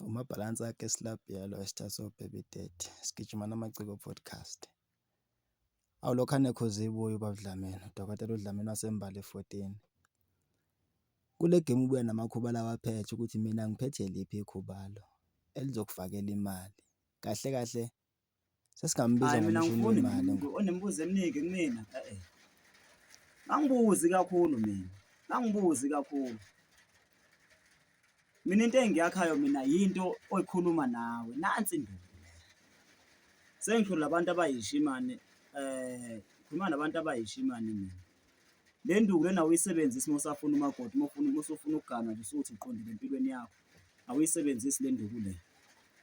Umabhalansi akhe Slabuyelo Estaso Baby Daddy sigijima namaciko podcast. Awulokhu anekhozibuyo baVdlamini, uDokotela uDlamini wasembali 14. Kule game ubuya namakhuba waphethe ukuthi mina ngiphethe liphi ikhubalo elizokufakela imali. Kahle kahle sesingambiza Mina ngomshini ngifuna wemali. umuntu onembuzo eminingi kumina. Angibuzi kakhulu mina. Angibuzi kakhulu. Mina into engiyakhayo mina yinto oyikhuluma nawe. Nansi induku. Sengikhulula abantu abayishimane khuluma nabantu abayishimane mina. Le nduku lena uyisebenzisa uma usafuna umakoti, uma usufuna ukugana nje usuthi uqondile empilweni yakho. Awuyisebenzisi le nduku le.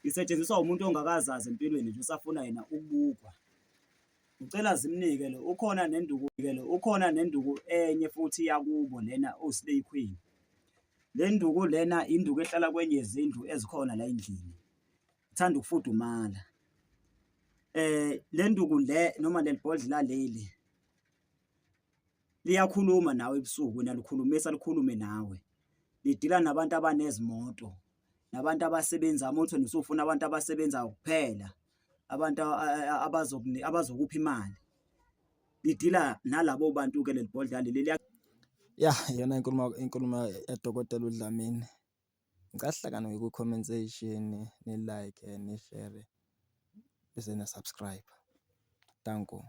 Isetshenziswa umuntu ongakazazi empilweni nje usafuna yena ukubukwa. Ucela zimnike lo ukhona nenduku enye futhi yakubo lena oSlay Queen. Le nduku lena induku ehlala kwenye izindlu ezikhona la endlini. Ithanda ukufudumala. Le nduku le noma lelibhodlela leli liyakhuluma nawe ebusuku nalikhulumisa likhulume nawe. Lidila nabantu abanezimoto, nabantu abasebenza emothweni usufuna abantu abasebenza kuphela, abantu abazokupha imali. Lidila nalabo bantu ke lelibhodlela leli. Iyona inkulumo yaDokotela uDlamini. Ngicela ku-comment section, ni-like, ni-share bese na-subscribe. Danko.